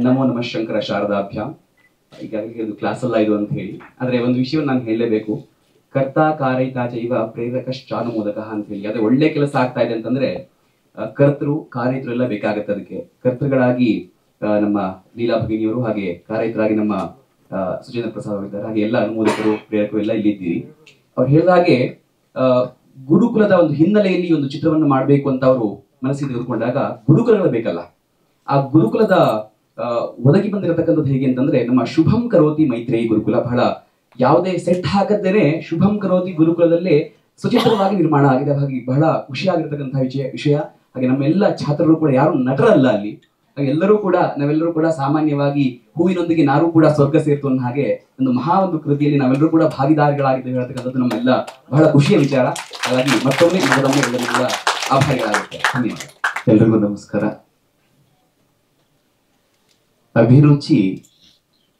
ನಮೋ ನಮಃ ಶಂಕರ ಶಾರದಾಭ್ಯಾಂ. ಈಗಾಗಲೇ ಇದು ಕ್ಲಾಸಲ್ಲ ಇದು ಅಂತ ಹೇಳಿ, ಆದರೆ ಒಂದು ವಿಷಯವನ್ನು ನಾನು ಹೇಳಲೇಬೇಕು. ಕರ್ತ ಕಾರಯಿತ ಚೈವ ಪ್ರೇರಕಶ್ಚಾನುಮೋದಕ ಅಂತ ಹೇಳಿ. ಅದೇ ಒಳ್ಳೆ ಕೆಲಸ ಆಗ್ತಾ ಇದೆ ಅಂತಂದ್ರೆ ಕರ್ತರು ಕಾರಯಿತರು ಎಲ್ಲ ಬೇಕಾಗತ್ತೆ. ಅದಕ್ಕೆ ಕರ್ತೃಗಳಾಗಿ ನಮ್ಮ ಲೀಲಾ ಭಗಿನಿಯವರು, ಹಾಗೆ ಕಾರಯಿತರಾಗಿ ನಮ್ಮ ಸುಚೇಂದ್ರ ಪ್ರಸಾದ್ ಅವರು ಇದ್ದಾರೆ. ಹಾಗೆ ಎಲ್ಲ ಅನುಮೋದಕರು ಪ್ರೇರಕರು ಎಲ್ಲ ಇಲ್ಲಿದ್ದೀರಿ. ಅವ್ರು ಹೇಳಿದ ಹಾಗೆ ಗುರುಕುಲದ ಒಂದು ಹಿನ್ನೆಲೆಯಲ್ಲಿ ಒಂದು ಚಿತ್ರವನ್ನು ಮಾಡಬೇಕು ಅಂತ ಅವರು ಮನಸ್ಸಿಗೆ ತೆಗೆದುಕೊಂಡಾಗ ಗುರುಕುಲಗಳು ಬೇಕಲ್ಲ. ಆ ಗುರುಕುಲದ ಒದಗಿ ಬಂದಿರತಕ್ಕಂಥದ್ದು ಹೇಗೆ ಅಂತಂದ್ರೆ, ನಮ್ಮ ಶುಭಂ ಕರೋತಿ ಮೈತ್ರೇಯಿ ಗುರುಕುಲ ಬಹಳ ಯಾವುದೇ ಸೆಟ್ ಹಾಕದೇನೆ ಶುಭಂ ಕರೋತಿ ಗುರುಕುಲದಲ್ಲೇ ಸ್ವಚಿತ್ರವಾಗಿ ನಿರ್ಮಾಣ ಆಗಿದೆ. ಹಾಗೆ ಬಹಳ ಖುಷಿಯಾಗಿರ್ತಕ್ಕಂತಹ ವಿಷಯ. ಹಾಗೆ ನಮ್ಮೆಲ್ಲ ಛಾತ್ರರು ಕೂಡ ಯಾರು ನಟರಲ್ಲ ಅಲ್ಲಿ, ನಾವೆಲ್ಲರೂ ಕೂಡ ಸಾಮಾನ್ಯವಾಗಿ ಹೂವಿನೊಂದಿಗೆ ನಾರು ಕೂಡ ಸ್ವರ್ಗ ಸೇರ್ತು ಅನ್ನೋ ಹಾಗೆ ಒಂದು ಕೃತಿಯಲ್ಲಿ ನಾವೆಲ್ಲರೂ ಕೂಡ ಭಾಗಿದಾರಿಗಳಾಗಿದ್ದೇವೆ ಹೇಳ್ತಕ್ಕಂಥದ್ದು ನಮ್ಮೆಲ್ಲ ಬಹಳ ಖುಷಿಯ ವಿಚಾರ. ಹಾಗಾಗಿ ಮತ್ತೊಮ್ಮೆ ಎಲ್ಲರಿಗೂ ಕೂಡ ಆಭಾರಿಗಳಾಗುತ್ತೆ. ಧನ್ಯವಾದ. ಎಲ್ರಿಗೂ ನಮಸ್ಕಾರ. ಅಭಿರುಚಿ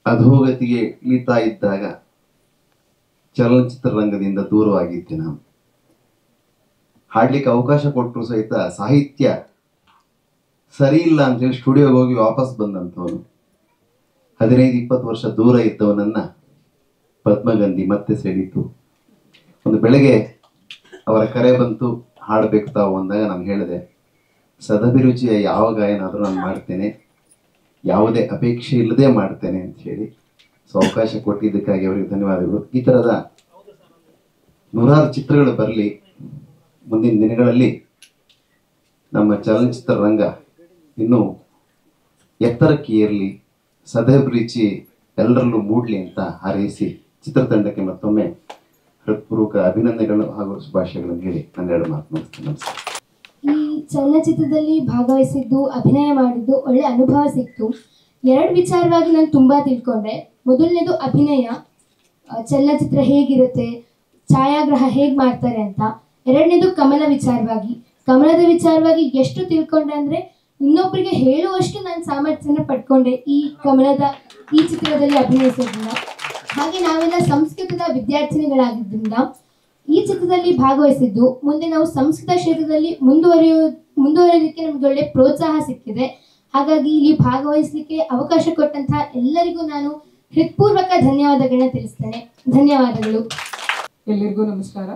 ಅಧೋಗತಿಗೆ ಇಳಿತಾ ಇದ್ದಾಗ ಚಲನಚಿತ್ರರಂಗದಿಂದ ದೂರವಾಗಿದ್ದೆ ನಾನು. ಹಾಡ್ಲಿಕ್ಕೆ ಅವಕಾಶ ಕೊಟ್ಟರು ಸಹಿತ ಸಾಹಿತ್ಯ ಸರಿ ಇಲ್ಲ ಅಂತೇಳಿ ಸ್ಟುಡಿಯೋಗೆ ಹೋಗಿ ವಾಪಸ್ ಬಂದಂಥವನು. 15-20 ವರ್ಷ ದೂರ ಇದ್ದವನನ್ನ ಪದ್ಮಗಂಧಿ ಮತ್ತೆ ಸೆಳೀತು. ಒಂದು ಬೆಳಗ್ಗೆ ಅವರ ಕರೆ ಬಂತು, ಹಾಡಬೇಕು ತಾವು ಅಂದಾಗ ನಾನು ಹೇಳಿದೆ, ಸದಭಿರುಚಿಯ ಯಾವ ಗಾಯನಾದರೂ ನಾನು ಮಾಡ್ತೇನೆ, ಯಾವುದೇ ಅಪೇಕ್ಷೆ ಇಲ್ಲದೆ ಮಾಡ್ತೇನೆ ಅಂತ ಹೇಳಿ. ಸೊ ಅವಕಾಶ ಕೊಟ್ಟಿದ್ದಕ್ಕಾಗಿ ಅವರಿಗೆ ಧನ್ಯವಾದಗಳು. ಈ ಥರದ 100 ಚಿತ್ರಗಳು ಬರಲಿ. ಮುಂದಿನ ದಿನಗಳಲ್ಲಿ ನಮ್ಮ ಚಲನಚಿತ್ರ ರಂಗ ಇನ್ನೂ ಎತ್ತರಕ್ಕೆ ಏರಲಿ, ಸದಭಿರುಚಿ ಎಲ್ಲರಲ್ಲೂ ಮೂಡಲಿ ಅಂತ ಹಾರೈಸಿ ಚಿತ್ರತಂಡಕ್ಕೆ ಮತ್ತೊಮ್ಮೆ ಹೃತ್ಪೂರ್ವಕ ಅಭಿನಂದನೆಗಳು ಹಾಗೂ ಶುಭಾಶಯಗಳನ್ನು ಹೇಳಿ ನನ್ನೆರಡು ಮಾತು ಮುಗಿಸ್ತೇನೆ. ನಮಸ್ಕಾರ. ಈ ಚಲನಚಿತ್ರದಲ್ಲಿ ಭಾಗವಹಿಸಿದ್ದು, ಅಭಿನಯ ಮಾಡಿದ್ದು ಒಳ್ಳೆ ಅನುಭವ ಸಿಕ್ತು. 2 ವಿಚಾರವಾಗಿ ನಾನು ತುಂಬ ತಿಳ್ಕೊಂಡೆ. ಮೊದಲನೇದು ಅಭಿನಯ, ಚಲನಚಿತ್ರ ಹೇಗಿರುತ್ತೆ, ಛಾಯಾಗ್ರಹ ಹೇಗೆ ಮಾಡ್ತಾರೆ ಅಂತ. 2ನೇದು ಕಮಲದ ವಿಚಾರವಾಗಿ ಎಷ್ಟು ತಿಳ್ಕೊಂಡೆ ಅಂದರೆ ಇನ್ನೊಬ್ಬರಿಗೆ ಹೇಳುವಷ್ಟು ನಾನು ಸಾಮರ್ಥ್ಯನ ಪಡ್ಕೊಂಡೆ ಈ ಚಿತ್ರದಲ್ಲಿ ಅಭಿನಯಿಸೋದ್ರಿಂದ. ಹಾಗೆ ನಾವೆಲ್ಲ ಸಂಸ್ಕೃತದ ವಿದ್ಯಾರ್ಥಿನಿಗಳಾಗಿದ್ದರಿಂದ ಈ ಚಿತ್ರದಲ್ಲಿ ಭಾಗವಹಿಸಿದ್ದು ಮುಂದೆ ನಾವು ಸಂಸ್ಕೃತ ಕ್ಷೇತ್ರದಲ್ಲಿ ಮುಂದುವರಿಯೋದಕ್ಕೆ ನಮ್ಗೆ ಒಳ್ಳೆ ಪ್ರೋತ್ಸಾಹ ಸಿಕ್ಕಿದೆ. ಹಾಗಾಗಿ ಇಲ್ಲಿ ಭಾಗವಹಿಸಲಿಕ್ಕೆ ಅವಕಾಶ ಕೊಟ್ಟಂತಹ ಎಲ್ಲರಿಗೂ ನಾನು ಹೃತ್ಪೂರ್ವಕ ಧನ್ಯವಾದಗಳನ್ನ ತಿಳಿಸ್ತೇನೆ. ಧನ್ಯವಾದಗಳು. ಎಲ್ಲರಿಗೂ ನಮಸ್ಕಾರ.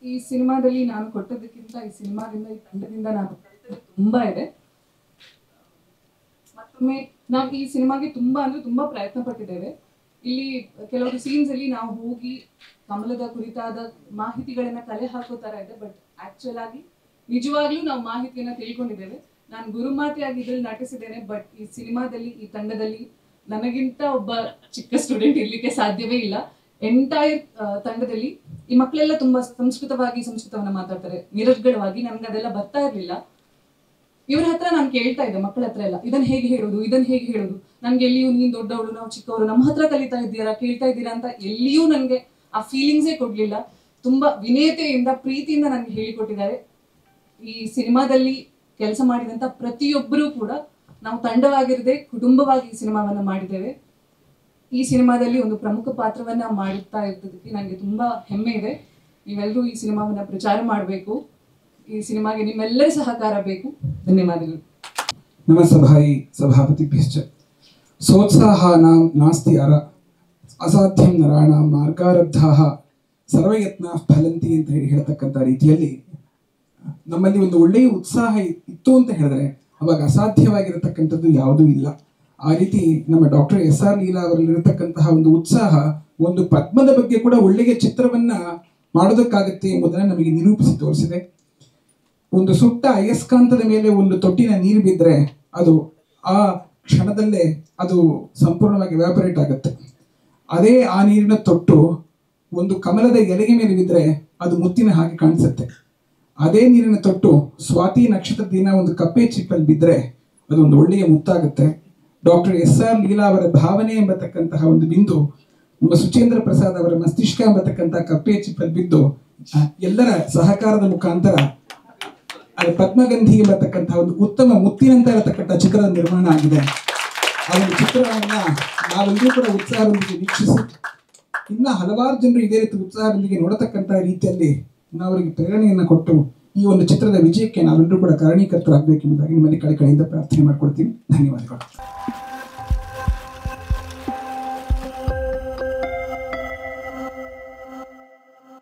ಈ ಸಿನಿಮಾದಲ್ಲಿ ನಾನು ಕೊಟ್ಟದಕ್ಕಿಂತ ಈ ಸಿನಿಮಾದಿಂದ, ಈ ತಂಡದಿಂದ ನಾನು ತುಂಬ ಇದೆ. ಮತ್ತೊಮ್ಮೆ ನಾವು ಈ ಸಿನಿಮಾಗೆ ತುಂಬಾ ಪ್ರಯತ್ನ ಪಟ್ಟಿದ್ದೇವೆ. ಇಲ್ಲಿ ಕೆಲವರು ಸೀನ್ಸ್ ಅಲ್ಲಿ ನಾವು ಹೋಗಿ ಕಮಲದ ಕುರಿತಾದ ಮಾಹಿತಿಗಳನ್ನ ಕಲೆ ಹಾಕೋ ತರ ಇದೆ. ಬಟ್ ಆಕ್ಚುಲ್ ಆಗಿ ನಿಜವಾಗ್ಲೂ ನಾವು ಮಾಹಿತಿಯನ್ನ ತಿಳ್ಕೊಂಡಿದ್ದೇವೆ. ನಾನು ಗುರುಮಾತೆಯಾಗಿ ಇದ್ರಲ್ಲಿ ನಟಿಸಿದ್ದೇನೆ. ಬಟ್ ಈ ಸಿನಿಮಾದಲ್ಲಿ, ಈ ತಂಡದಲ್ಲಿ ನನಗಿಂತ ಒಬ್ಬ ಚಿಕ್ಕ ಸ್ಟೂಡೆಂಟ್ ಇರ್ಲಿಕ್ಕೆ ಸಾಧ್ಯವೇ ಇಲ್ಲ. ಎಂಟೈರ್ ತಂಡದಲ್ಲಿ ಈ ಮಕ್ಕಳೆಲ್ಲ ತುಂಬಾ ಸಂಸ್ಕೃತವನ್ನ ಮಾತಾಡ್ತಾರೆ ನಿರರ್ಗಳವಾಗಿ. ನನ್ಗೆ ಅದೆಲ್ಲ ಬರ್ತಾ ಇರ್ಲಿಲ್ಲ. ಇವ್ರ ಹತ್ರ ನಾನು ಕೇಳ್ತಾ ಇದ್ದೆ, ಮಕ್ಕಳ ಹತ್ರ ಎಲ್ಲ, ಇದನ್ನ ಹೇಗೆ ಹೇಳೋದು, ನನ್ಗೆ ಎಲ್ಲಿಯೂ ನೀನ್ ದೊಡ್ಡವಳು, ನಾವು ಚಿಕ್ಕವರು, ನಮ್ಮ ಹತ್ರ ಕಲಿತಾ ಇದ್ದೀರಾ, ಕೇಳ್ತಾ ಇದ್ದೀರಾ ಅಂತ ಎಲ್ಲಿಯೂ ನನ್ಗೆ ಆ ಫೀಲಿಂಗ್ಸೇ ಕೊಡ್ಲಿಲ್ಲ. ತುಂಬಾ ವಿನಯತೆಯಿಂದ, ಪ್ರೀತಿಯಿಂದ ನನ್ಗೆ ಹೇಳಿಕೊಟ್ಟಿದ್ದಾರೆ. ಈ ಸಿನಿಮಾದಲ್ಲಿ ಕೆಲಸ ಮಾಡಿದಂತ ಪ್ರತಿಯೊಬ್ಬರೂ ಕೂಡ ನಾವು ತಂಡವಾಗಿರದೆ ಕುಟುಂಬವಾಗಿ ಈ ಸಿನಿಮಾವನ್ನ ಮಾಡಿದ್ದೇವೆ. ಈ ಸಿನಿಮಾದಲ್ಲಿ ಒಂದು ಪ್ರಮುಖ ಪಾತ್ರವನ್ನ ಮಾಡುತ್ತಾ ಇರ್ತದಕ್ಕೆ ನನಗೆ ತುಂಬಾ ಹೆಮ್ಮೆ ಇದೆ. ನೀವೆಲ್ಲರೂ ಈ ಸಿನಿಮಾವನ್ನ ಪ್ರಚಾರ ಮಾಡಬೇಕು. ಈ ಸಿನಿಮಾಗೆ ನಿಮ್ಮೆಲ್ಲರ ಸಹಕಾರ ಬೇಕು. ಧನ್ಯವಾದಗಳು. ನಮ್ಮ ಸಭಾಪತಿಭ್ಯಶ್ಚ ಸೋತ್ಸಾಹಾನಾಂ ನಾಸ್ತಿ ಅಸಾಧ್ಯಂ ನರಾಣಾಂ ಮಾರ್ಗಾರಬ್ಧಾಃ ಸರ್ವಯತ್ನಾಃ ಫಲಂತಿ ಅಂತ ಹೇಳ್ತಕ್ಕಂಥ ರೀತಿಯಲ್ಲಿ ನಮ್ಮಲ್ಲಿ ಒಂದು ಒಳ್ಳೆಯ ಉತ್ಸಾಹ ಇತ್ತು ಅಂತ ಹೇಳಿದ್ರೆ ಅವಾಗ ಅಸಾಧ್ಯವಾಗಿರತಕ್ಕಂಥದ್ದು ಯಾವುದೂ ಇಲ್ಲ. ಆ ರೀತಿ ನಮ್ಮ ಡಾಕ್ಟರ್ SR ಲೀಲಾ ಅವರಲ್ಲಿರತಕ್ಕಂತಹ ಒಂದು ಉತ್ಸಾಹ, ಒಂದು ಪದ್ಮದ ಬಗ್ಗೆ ಕೂಡ ಒಳ್ಳೆಯ ಚಿತ್ರವನ್ನ ಮಾಡೋದಕ್ಕಾಗತ್ತೆ ಎಂಬುದನ್ನು ನಮಗೆ ನಿರೂಪಿಸಿ ತೋರಿಸಿದೆ. ಒಂದು ಸುಟ್ಟ ಅಯಸ್ಕಾಂತದ ಮೇಲೆ ಒಂದು ತೊಟ್ಟಿನ ನೀರು ಬಿದ್ದರೆ ಅದು ಆ ಕ್ಷಣದಲ್ಲೇ ಅದು ಸಂಪೂರ್ಣವಾಗಿ ವ್ಯಾಪರೇಟ್ ಆಗುತ್ತೆ. ಅದೇ ಆ ನೀರಿನ ತೊಟ್ಟು ಒಂದು ಕಮಲದ ಎಲೆಗೆ ಮೇಲೆ ಬಿದ್ದರೆ ಅದು ಮುತ್ತಿನ ಹಾಗೆ ಕಾಣಿಸುತ್ತೆ. ಅದೇ ನೀರಿನ ತೊಟ್ಟು ಸ್ವಾತಿ ನಕ್ಷತ್ರದ ದಿನ ಒಂದು ಕಪ್ಪೆ ಚಿಪ್ಪಲ್ಲಿ ಬಿದ್ದರೆ ಅದು ಒಂದು ಒಳ್ಳೆಯ ಮುತ್ತಾಗುತ್ತೆ. ಡಾಕ್ಟರ್ SR ಲೀಲಾ ಅವರ ಭಾವನೆ ಎಂಬತಕ್ಕಂತಹ ಒಂದು ಬಿಂದು ನಮ್ಮ ಸುಚೇಂದ್ರ ಪ್ರಸಾದ್ ಅವರ ಮಸ್ತಿಷ್ಕ ಎಂಬತಕ್ಕಂತಹ ಕಪ್ಪೆ ಚಿಪ್ಪಲ್ಲಿ ಬಿದ್ದು ಎಲ್ಲರ ಸಹಕಾರದ ಮುಖಾಂತರ ಪದ್ಮಗಂಧಿ ಎಂಬತಕ್ಕಂತಹ ಒಂದು ಉತ್ತಮ ಮುತ್ತಿನಂತ ಇರತಕ್ಕಂಥ ಚಿತ್ರದ ನಿರ್ಮಾಣ ಆಗಿದೆ. ಆ ಒಂದು ಚಿತ್ರವನ್ನ ನಾವೆಲ್ಲರೂ ಕೂಡ ಉತ್ಸಾಹದೊಂದಿಗೆ ವೀಕ್ಷಿಸಿ ಇನ್ನ ಹಲವಾರು ಜನರು ಇದೇ ರೀತಿ ಉತ್ಸಾಹದೊಂದಿಗೆ ನೋಡತಕ್ಕಂಥ ರೀತಿಯಲ್ಲಿ ನಾವು ಅವರಿಗೆ ಪ್ರೇರಣೆಯನ್ನು ಕೊಟ್ಟು ಈ ಒಂದು ಚಿತ್ರದ ವಿಜಯಕ್ಕೆ ನಾವೆಲ್ಲರೂ ಕೂಡ ಕಾರಣೀಕರ್ತರಾಗಬೇಕೆಂಬುದಾಗಿ ನಿಮ್ಮಲ್ಲಿ ಕಳೆಕಳೆಯಿಂದ ಪ್ರಾರ್ಥನೆ ಮಾಡ್ಕೊಳ್ತೀನಿ. ಧನ್ಯವಾದಗಳು.